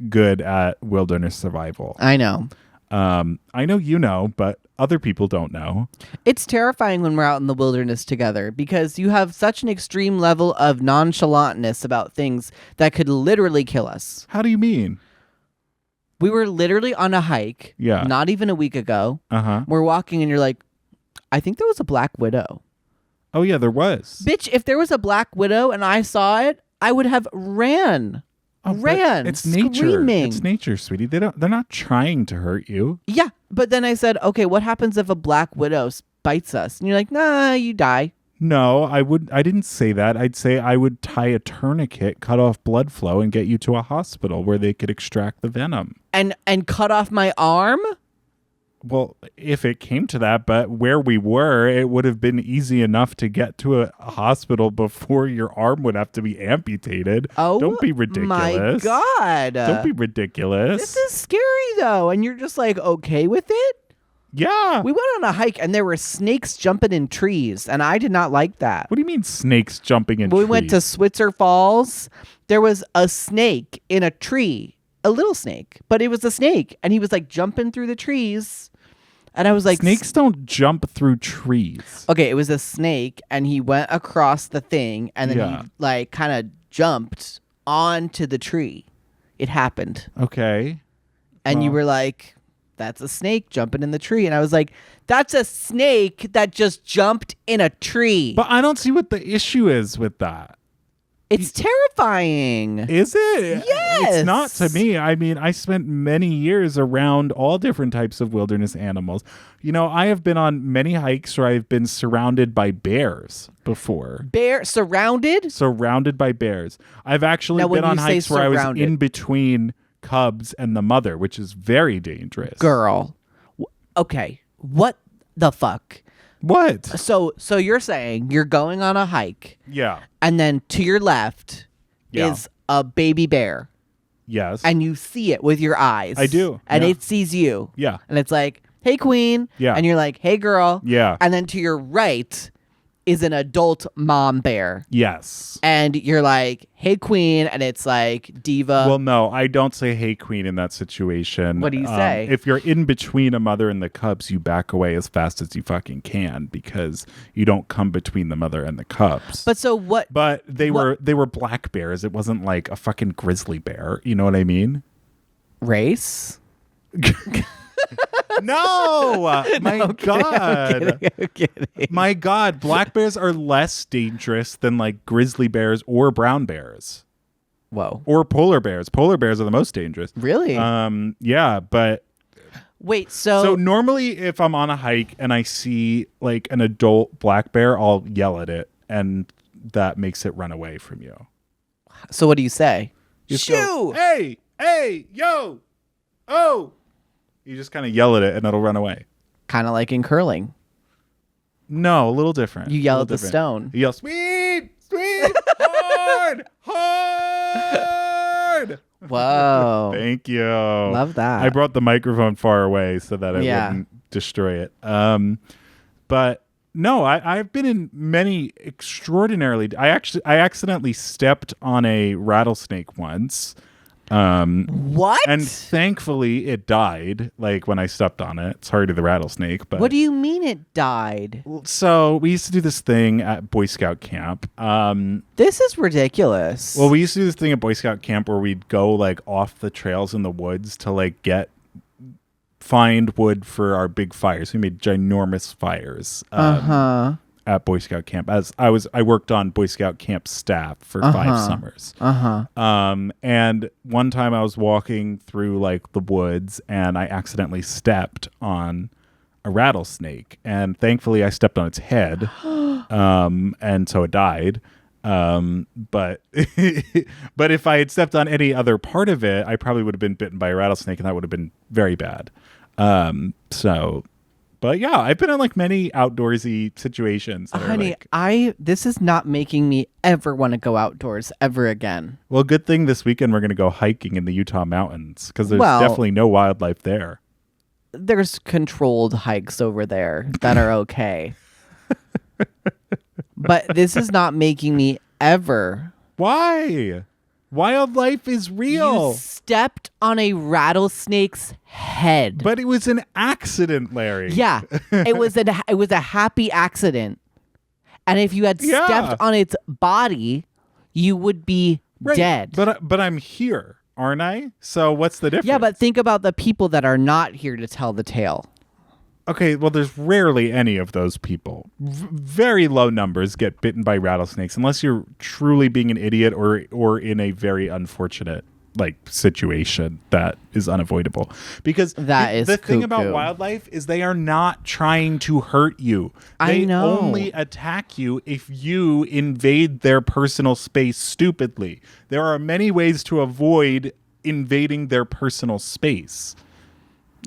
good at wilderness survival. I know. I know you know, but other people don't know. It's terrifying when we're out in the wilderness together because you have such an extreme level of nonchalantness about things that could literally kill us. How do you mean? We were literally on a hike, Yeah. not even a week ago. Uh-huh. We're walking and you're like, I think there was a black widow. Oh, yeah, there was. Bitch, if there was a black widow and I saw it, I would have ran. Oh, but Ran. It's nature. Screaming. It's nature, sweetie. They're not trying to hurt you. Yeah, but then I said, okay, what happens if a black widow bites us? And you're like, nah, you die. No, I didn't say that. I'd say I would tie a tourniquet, cut off blood flow, and get you to a hospital where they could extract the venom. And cut off my arm? Well, if it came to that, but where we were, it would have been easy enough to get to a hospital before your arm would have to be amputated. Oh, don't be ridiculous. My God. Don't be ridiculous. This is scary, though. And you're just like, okay with it? Yeah. We went on a hike and there were snakes jumping in trees. And I did not like that. What do you mean snakes jumping in trees? We went to Switzer Falls. There was a snake in a tree. A little snake. But it was a snake. And he was like jumping through the trees. And I was like, snakes don't jump through trees. Okay, it was a snake, and he went across the thing, and then he like kind of jumped onto the tree. It happened. Okay. And you were like, that's a snake jumping in the tree. And I was like, that's a snake that just jumped in a tree. But I don't see what the issue is with that. It's terrifying. Is it? Yes. It's not to me. I mean, I spent many years around all different types of wilderness animals. You know, I have been on many hikes where I've been surrounded by bears before. Bear surrounded? Surrounded by bears. I've actually Now, when been on you say hikes where I was surrounded- in between cubs and the mother, which is very dangerous. Girl. Okay. What the fuck? What? So you're saying you're going on a hike. Yeah. And then to your left Yeah. is a baby bear. Yes. And you see it with your eyes. I do, And yeah. it sees you. Yeah. And it's like, hey, queen. Yeah. And you're like, hey, girl. Yeah. And then to your right is an adult mom bear. Yes. And you're like, hey, queen. And it's like, diva. Well, no, I don't say hey queen in that situation. What do you say? If you're in between a mother and the cubs, you back away as fast as you fucking can because you don't come between the mother and the cubs. But so what? But they were black bears. It wasn't like a fucking grizzly bear. You know what I mean? Race? No, my God. I'm kidding. My God, black bears are less dangerous than like grizzly bears or brown bears Whoa. or polar bears. Polar bears are the most dangerous. Really? Yeah, but Wait, so normally if I'm on a hike and I see like an adult black bear, I'll yell at it and that makes it run away from you. So what do you say? You just Shoo! go, hey, yo, oh. You just kind of yell at it and it'll run away. Kind of like in curling. No, a little different. You yell A at the little different. stone. You yell, sweet, sweet, hard, hard. Whoa. Thank you. Love that. I brought the microphone far away so that I wouldn't destroy it. But no, I've been in many extraordinarily. I accidentally stepped on a rattlesnake once. What? And thankfully it died, like when I stepped on it. Sorry to the rattlesnake, but What do you mean it died? so we used to do this thing at Boy Scout camp. This is ridiculous. Well, we used to do this thing at Boy Scout camp where we'd go like off the trails in the woods to like find wood for our big fires. We made ginormous fires. At Boy Scout camp, as I worked on Boy Scout camp staff for 5 summers. And one time I was walking through like the woods and I accidentally stepped on a rattlesnake, and thankfully I stepped on its head, and so it died. But but if I had stepped on any other part of it, I probably would have been bitten by a rattlesnake, and that would have been very bad. But yeah, I've been in like many outdoorsy situations. That Honey, are, like, this is not making me ever want to go outdoors ever again. well, good thing this weekend we're going to go hiking in the Utah mountains because there's definitely no wildlife there. There's controlled hikes over there that are okay. But this is not making me ever. Why? Wildlife is real. You stepped on a rattlesnake's head. But it was an accident, Larry. Yeah, it was a happy accident. And if you had stepped on its body, you would be dead. But I'm here, aren't I? So what's the difference? Yeah, but think about the people that are not here to tell the tale. Okay, well, there's rarely any of those people. Very low numbers get bitten by rattlesnakes, unless you're truly being an idiot or in a very unfortunate like situation that is unavoidable. Because the thing about wildlife is they are not trying to hurt you. They only attack you if you invade their personal space stupidly. There are many ways to avoid invading their personal space.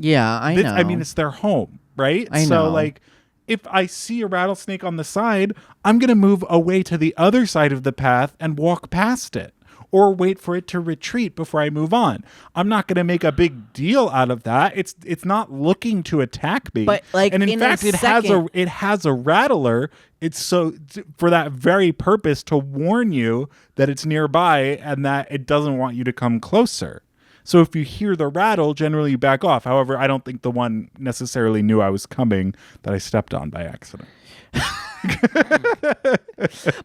Yeah, I know. I mean, it's their home. Right? I know. So, like, if I see a rattlesnake on the side, I'm going to move away to the other side of the path and walk past it, or wait for it to retreat before I move on. I'm not going to make a big deal out of that. It's not looking to attack me. But like, and in fact, it has a rattler. It's so for that very purpose, to warn you that it's nearby and that it doesn't want you to come closer. So if you hear the rattle, generally you back off. However, I don't think the one necessarily knew I was coming that I stepped on by accident.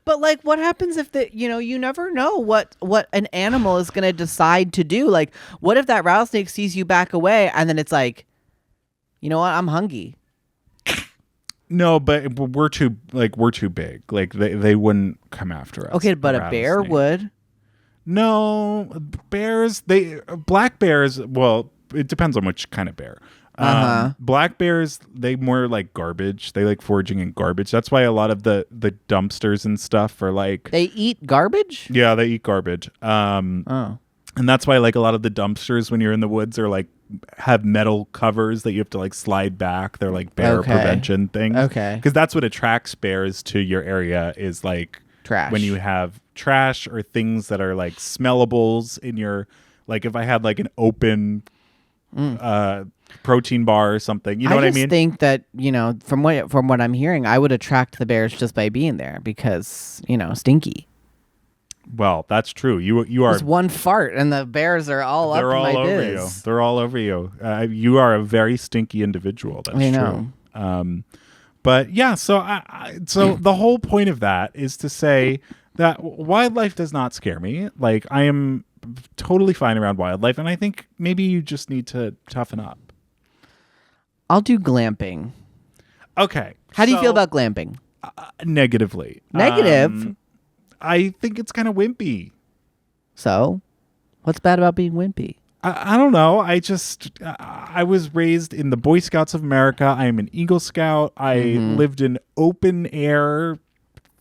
But like, what happens if you never know what an animal is going to decide to do? Like, what if that rattlesnake sees you back away and then it's like, you know what, I'm hungry. No, but we're too big. Like they wouldn't come after us. Okay, but a bear would. No, black bears, well, it depends on which kind of bear. Black bears, they more like garbage. They like foraging in garbage. That's why a lot of the dumpsters and stuff are like... They eat garbage? Yeah, they eat garbage. And that's why like a lot of the dumpsters when you're in the woods are like have metal covers that you have to like slide back. They're like bear prevention things. Okay. Because that's what attracts bears to your area is like... Trash. When you have trash or things that are like smellables in your, like if I had like an open protein bar or something, you know what I mean? I just think that, from what I'm hearing, I would attract the bears just by being there because, stinky. Well, that's true. You are just one fart and the bears are all up in my biz. They're all over you. You are a very stinky individual. That's true. But yeah, so the whole point of that is to say that wildlife does not scare me. Like, I am totally fine around wildlife, and I think maybe you just need to toughen up. I'll do glamping. Okay. How do you feel about glamping? Negatively. Negative? I think it's kind of wimpy. So, what's bad about being wimpy? I don't know. I was raised in the Boy Scouts of America. I am an Eagle Scout. I lived in open air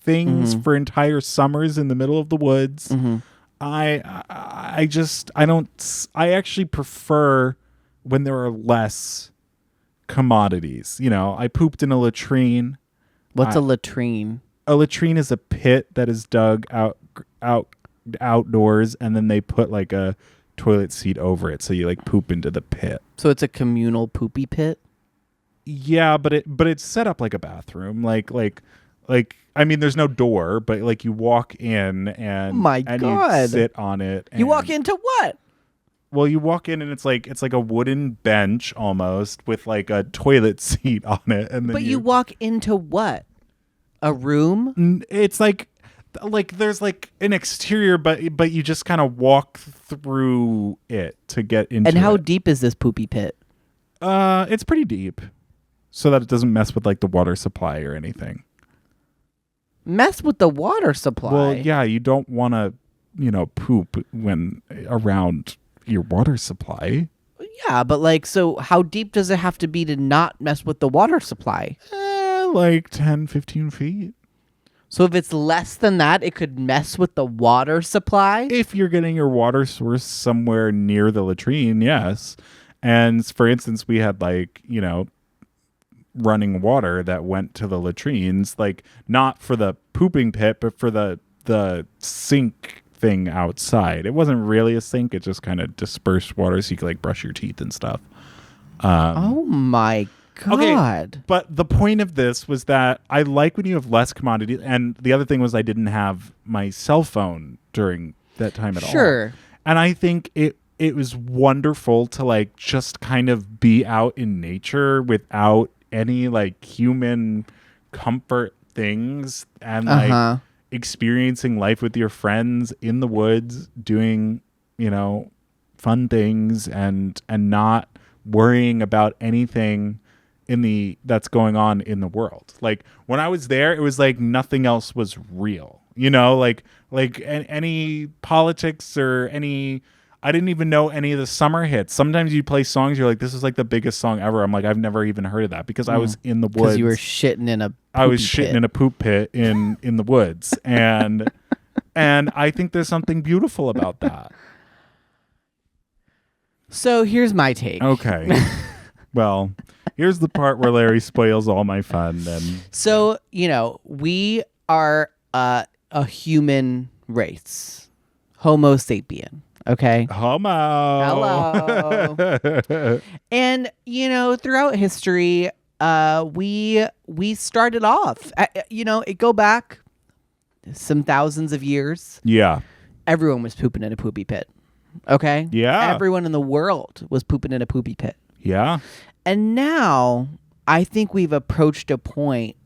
things for entire summers in the middle of the woods. I actually prefer when there are less commodities. I pooped in a latrine. What's a latrine? A latrine is a pit that is dug outdoors, and then they put like a toilet seat over it, so you like poop into the pit. So it's a communal poopy pit? Yeah, but it's set up like a bathroom. Like I mean, there's no door, but like you walk in and God. You sit on it. You walk into what? Well, you walk in and it's like a wooden bench almost with like a toilet seat on it, and then But you walk into what? A room? It's like there's like an exterior, but you just kind of walk through it to get into. And how it. deep is this poopy pit? It's pretty deep, so that it doesn't mess with like the water supply or anything. Mess with the water supply? Well, yeah, you don't want to, poop when around your water supply. Yeah, but like, so how deep does it have to be to not mess with the water supply? Like 10, 15 feet. So if it's less than that, it could mess with the water supply? If you're getting your water source somewhere near the latrine, yes. And for instance, we had like, running water that went to the latrines, like not for the pooping pit, but for the sink thing outside. It wasn't really a sink. It just kind of dispersed water so you could like brush your teeth and stuff. Oh my God. Okay, but the point of this was that I like when you have less commodity. And the other thing was I didn't have my cell phone during that time at all. Sure. And I think it was wonderful to like just kind of be out in nature without any like human comfort things and like experiencing life with your friends in the woods, doing, fun things and not worrying about anything that's going on in the world. Like when I was there, it was like nothing else was real, like any politics or any, I didn't even know any of the summer hits. Sometimes you play songs, you're like, this is like the biggest song ever. I'm like, I've never even heard of that because I was in the woods. Because you were shitting in a in a poop pit in the woods. And I think there's something beautiful about that. So here's my take. Okay. Well, here's the part where Larry spoils all my fun. So, we are a human race. Homo sapien. Okay. Homo. Hello. And throughout history, we started off. It go back some thousands of years. Yeah. Everyone was pooping in a poopy pit. Okay. Yeah. Everyone in the world was pooping in a poopy pit. Yeah. And now I think we've approached a point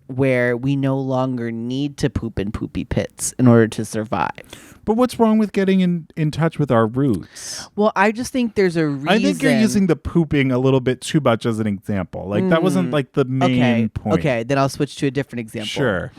where we no longer need to poop in poopy pits in order to survive. But what's wrong with getting in touch with our roots? Well, I just think there's a reason. I think you're using the pooping a little bit too much as an example. Like that wasn't like the main point. Okay, then I'll switch to a different example. Sure.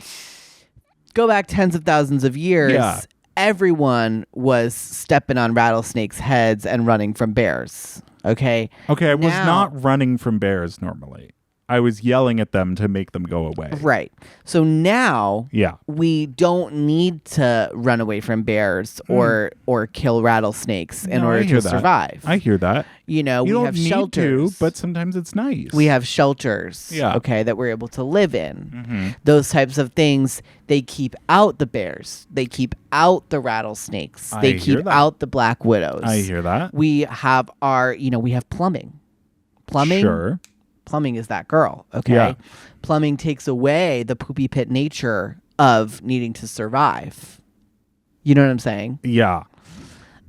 Go back tens of thousands of years. Yeah. Everyone was stepping on rattlesnakes' heads and running from bears. Okay? Okay, I was not running from bears normally. I was yelling at them to make them go away. Right. So now Yeah. we don't need to run away from bears or kill rattlesnakes in order to survive. I hear that. We don't have need shelters. to, but sometimes it's nice. We have shelters, Yeah. okay, that we're able to live in. Those types of things, they keep out the bears. They keep out the rattlesnakes. They keep out the black widows. I hear that. We have we have plumbing. Plumbing? Sure. Plumbing is that girl, okay? Yeah. Plumbing takes away the poopy pit nature of needing to survive. You know what I'm saying? Yeah.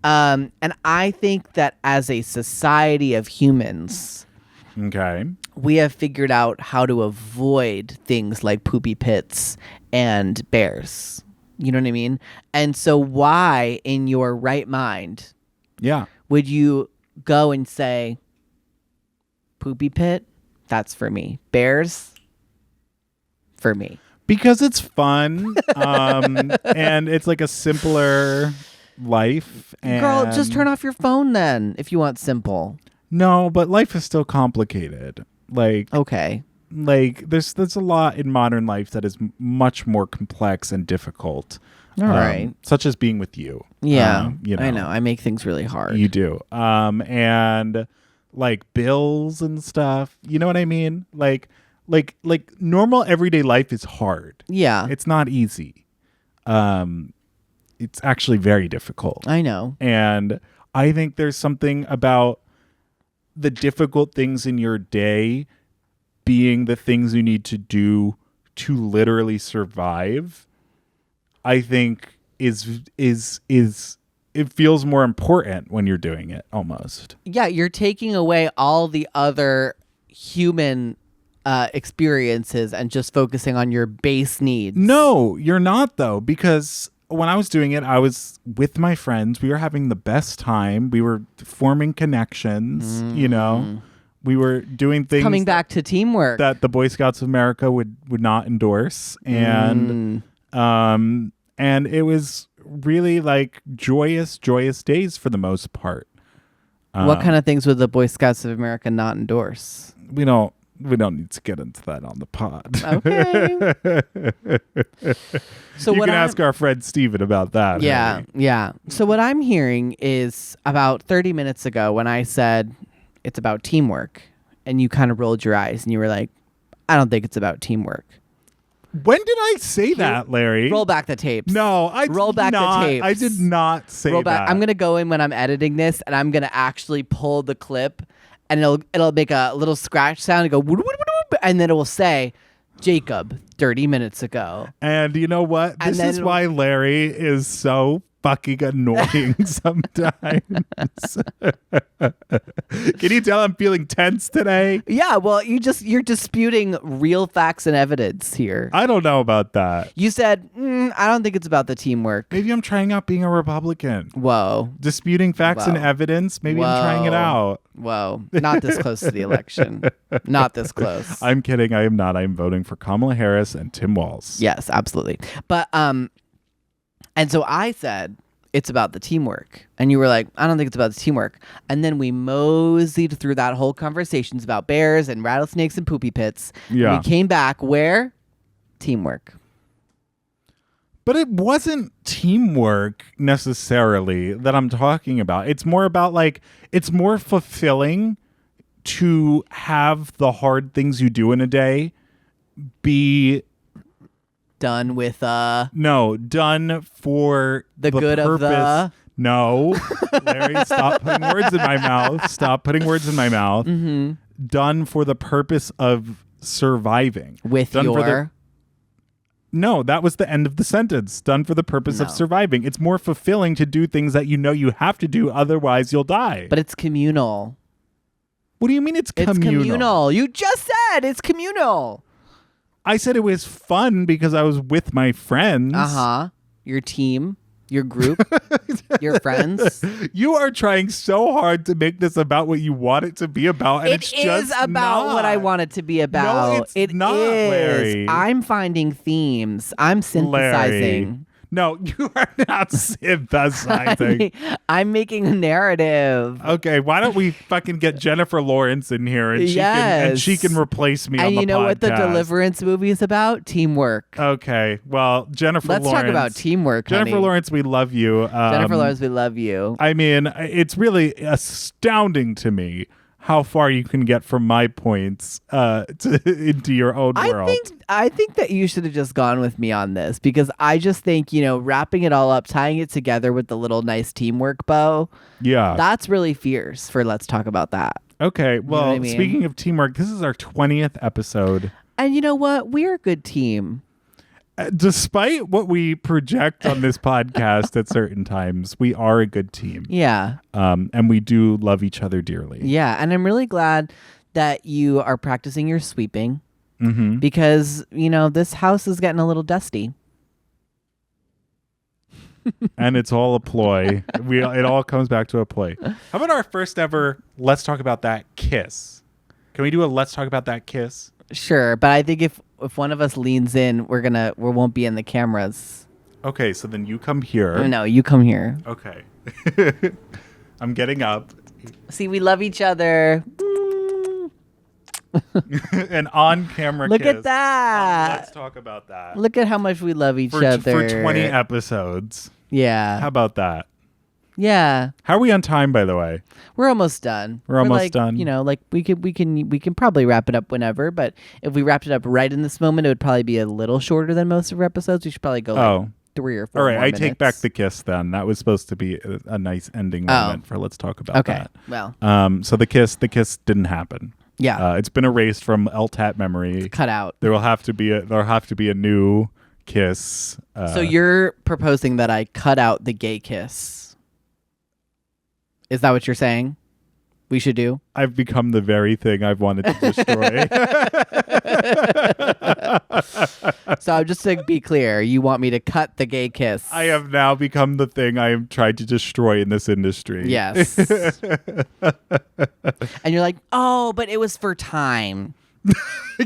And I think that as a society of humans, Okay. we have figured out how to avoid things like poopy pits and bears. You know what I mean? And so why, in your right mind, Yeah. would you go and say, poopy pit? That's for me. Bears? For me. Because it's fun. And it's like a simpler life. And Girl, just turn off your phone then if you want simple. No, but life is still complicated. Like Okay. there's a lot in modern life that is much more complex and difficult. All right. Such as being with you. Yeah. I know. I make things really hard. You do. And like bills and stuff. You know what I mean? Like like normal everyday life is hard. Yeah. It's not easy. It's actually very difficult. I know. And I think there's something about the difficult things in your day being the things you need to do to literally survive. I think is it feels more important when you're doing it almost. Yeah, you're taking away all the other human experiences and just focusing on your base needs. No, you're not though, because when I was doing it, I was with my friends. We were having the best time. We were forming connections, you know. We were doing things Coming back to teamwork. that the Boy Scouts of America would not endorse. And it was really like joyous days for the most part. What kind of things would the Boy Scouts of America not endorse? We don't need to get into that on the pod. Okay. So you what can ask our friend Steven about that. Yeah, Harry. yeah. So what I'm hearing is about 30 minutes ago when I said it's about teamwork, and you kind of rolled your eyes and you were like, I don't think it's about teamwork. When did I say that, Larry? Roll back the tapes. No, I roll did back not. the tapes. I did not say roll back. that. I'm gonna go in when I'm editing this, and I'm gonna actually pull the clip, and it'll make a little scratch sound and go, "Woop, woop, woop, woop," and then it will say, Jacob, 30 minutes ago. And you know what? And This then is why Larry is so fucking annoying sometimes. Can you tell I'm feeling tense today? Yeah, well, you're disputing real facts and evidence here. I don't know about that. You said, I don't think it's about the teamwork. Maybe I'm trying out being a Republican. Whoa. Disputing facts and Whoa. evidence. Maybe I'm trying it Whoa. out. Whoa. Not this close to the election. Not this close. I'm kidding. I am not. I'm voting for Kamala Harris and Tim Walz. Yes, absolutely. But and so I said it's about the teamwork, and you were like, I don't think it's about the teamwork. And then we moseyed through that whole conversations about bears and rattlesnakes and poopy pits. Yeah. And we came back where teamwork. But it wasn't teamwork necessarily that I'm talking about. It's more about like, it's more fulfilling to have the hard things you do in a day be Done with done for the good purpose. of the. No, Larry, stop putting words in my mouth. Stop putting words in my mouth. Mm-hmm. Done for the purpose of surviving. With Done for your. No, that was the end of the sentence. Done for the purpose of No. surviving. It's more fulfilling to do things that you know you have to do, otherwise you'll die. But it's communal. What do you mean it's communal? It's communal. You just said it's communal. I said it was fun because I was with my friends. Your team, your group, your friends. You are trying so hard to make this about what you want it to be about, and it's It just is about not. what I want it to be about. No, it's It not, is. Larry. I'm finding themes. I'm synthesizing. Larry. No, you are not synthesizing. I'm making a narrative. Okay, why don't we fucking get Jennifer Lawrence in here and she can replace me on And the you know podcast. what the Deliverance movie is about? Teamwork. Okay, well, Jennifer Let's Lawrence. talk about teamwork, Jennifer honey. Lawrence, we love you. Jennifer Lawrence, we love you. I mean, it's really astounding to me how far you can get from my points into your own world. I think that you should have just gone with me on this, because I just think, wrapping it all up, tying it together with the little nice teamwork bow, Yeah. that's really fierce for Let's Talk About That. Okay, well, what I mean? Speaking of teamwork, this is our 20th episode. And you know what? We're a good team. Despite what we project on this podcast at certain times, we are a good team. Yeah. And we do love each other dearly. Yeah. And I'm really glad that you are practicing your sweeping, because, this house is getting a little dusty. And it's all a ploy. It all comes back to a ploy. How about our first ever Let's Talk About That kiss? Can we do a Let's Talk About That kiss? Sure. But I think if one of us leans in, we won't be in the cameras. Okay, so then you come here. No, you come here. Okay. I'm getting up. See, we love each other. An on-camera Look kiss. at that. Let's talk about that. Look at how much we love each For other. 20 episodes. Yeah. How about that? Yeah. How are we on time, by the way? We're almost done. We're almost like, done. You know, like we can probably wrap it up whenever, but if we wrapped it up right in this moment, it would probably be a little shorter than most of our episodes. We should probably go like 3 or 4 All right, more I minutes. take back the kiss then. That was supposed to be a nice ending moment for Let's Talk About Okay. That. Well. So the kiss didn't happen. Yeah. It's been erased from LTAT memory. Cut out. There'll have to be a new kiss. So you're proposing that I cut out the gay kiss. Is that what you're saying? We should do? I've become the very thing I've wanted to destroy. So just to be clear, you want me to cut the gay kiss? I have now become the thing I am trying to destroy in this industry. Yes. And you're like, oh, but it was for time.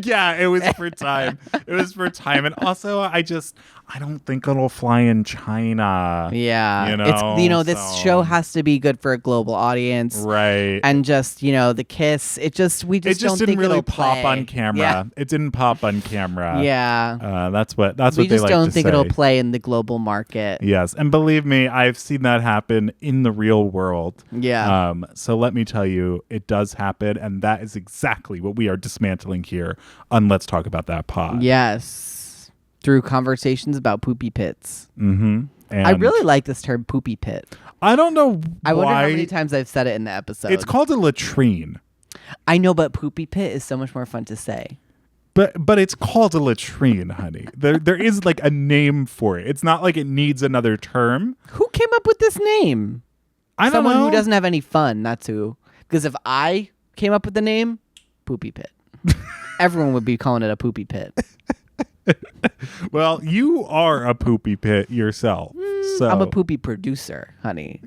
Yeah, it was for time. It was for time. And also, I don't think it'll fly in China. Yeah. It's, this show has to be good for a global audience. Right. And just, the kiss, we just don't didn't think really it'll pop play. on camera. Yeah. It didn't pop on camera. Yeah. That's what they like to say. We just don't think it'll play in the global market. Yes. And believe me, I've seen that happen in the real world. Yeah. So let me tell you, it does happen. And that is exactly what we are dismantling here on Let's Talk About That pod. Yes. Through conversations about poopy pits. Mm-hmm. And I really like this term poopy pit. I don't know I wonder how why. many times I've said it in the episode. It's called a latrine. I know, but poopy pit is so much more fun to say. But it's called a latrine, honey. There is like a name for it. It's not like it needs another term. Who came up with this name? I don't Someone know. who doesn't have any fun, that's who. Because if I came up with the name, poopy pit. Everyone would be calling it a poopy pit. Well, you are a poopy pit yourself. So I'm a poopy producer, honey.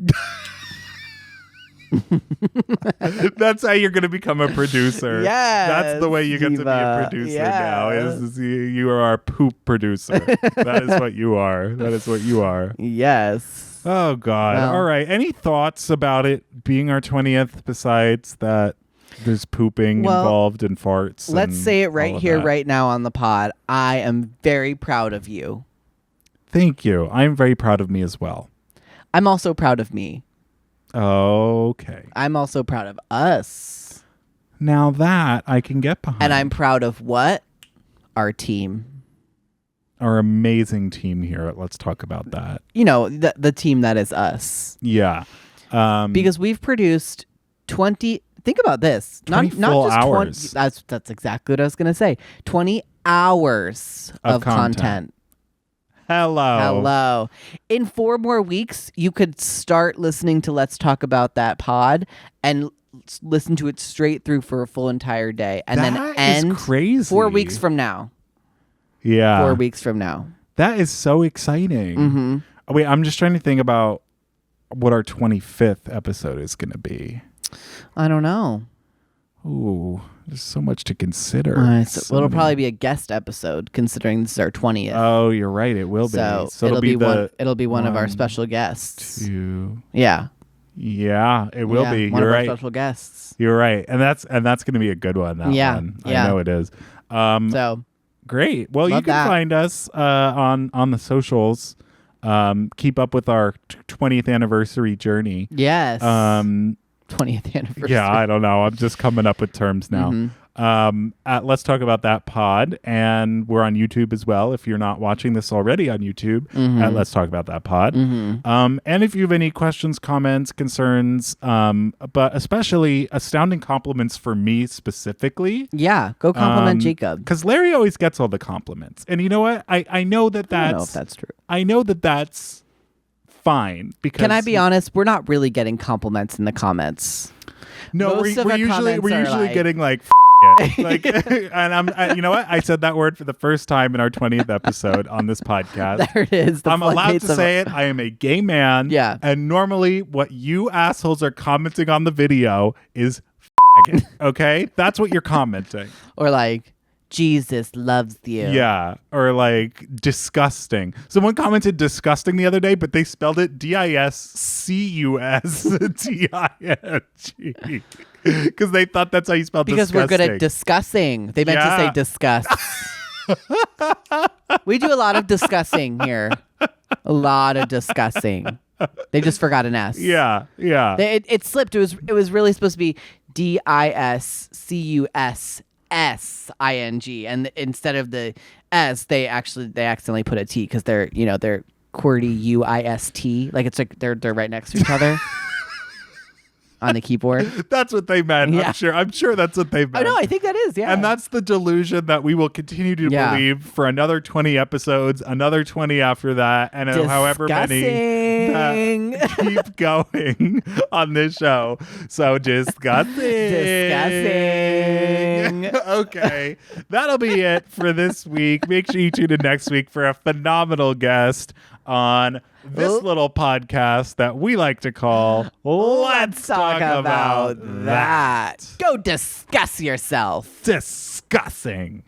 That's how you're going to become a producer. Yes, That's the way you get to be a diva. producer Yes. now. You are our poop producer. That is what you are. That is what you are. Yes. Oh, God. Well. All right. Any thoughts about it being our 20th besides that there's pooping involved and farts? Let's and say it right all of here, that? right now on the pod. I am very proud of you. Thank you. I'm very proud of me as well. I'm also proud of me. Okay. I'm also proud of us. Now that I can get behind. And I'm proud of what? Our team. Our amazing team here at Let's Talk About That. The team that is us. Yeah. Because we've produced 20. Think about this. 20 not full just hours. 20. That's exactly what I was going to say. 20 hours of content. Hello. In 4 more weeks, you could start listening to Let's Talk About That pod and listen to it straight through for a full entire day. And That then is end crazy. 4 weeks from now. Yeah. 4 weeks from now. That is so exciting. Mm-hmm. Oh, wait, I'm just trying to think about what our 25th episode is going to be. I don't know. Ooh, there's so much to consider. It'll probably be a guest episode, considering this is our 20th. Oh, you're right. It will be. So it'll be it'll be one of our one, special guests. 2. Yeah. Yeah, it will be. One You're of right. our special guests. You're right. And that's going to be a good one. That Yeah, one. yeah. I know it is. So Great. Well, you Love can that. find us on the socials. Keep up with our 20th anniversary journey. yes. 20th anniversary. Yeah, I don't know. I'm just coming up with terms now. Mm-hmm. Let's Talk About That pod. And we're on YouTube as well. If you're not watching this already on YouTube, at Let's Talk About That pod. And if you have any questions, comments, concerns, but especially astounding compliments for me specifically. Yeah. Go compliment Jacob. Because Larry always gets all the compliments. And you know what? I know that I don't know if that's true. I know that that's fine. Because Can I be honest? We're not really getting compliments in the comments. No, Most of we're the usually comments are like- getting like it. Like, and you know what? I said that word for the first time in our 20th episode on this podcast. There it is. The I'm allowed floodgates to of- say it. I am a gay man. Yeah. And normally, what you assholes are commenting on the video is faggot. Okay, that's what you're commenting. Or like, Jesus loves you. Yeah, or like disgusting. Someone commented disgusting the other day, but they spelled it DISCUSTING because they thought that's how you spelled Because disgusting. we're good at discussing. They meant to say Yeah. discuss. We do a lot of discussing here. A lot of discussing. They just forgot an S. Yeah. It slipped. It was really supposed to be DISCUSSING, and instead of the S, they accidentally put a T because they're QWERTY UIST. Like it's like they're right next to each other on the keyboard. That's what they meant. Yeah. I'm sure that's what they meant. Oh no, I think that is. Yeah, And that's the delusion that we will continue to believe for another 20 episodes, another 20 after that, and however many that keep going on this show. So disgusting. Okay. That'll be it for this week. Make sure you tune in next week for a phenomenal guest on this little podcast that we like to call Let's talk about that. Go discuss yourself. Discussing.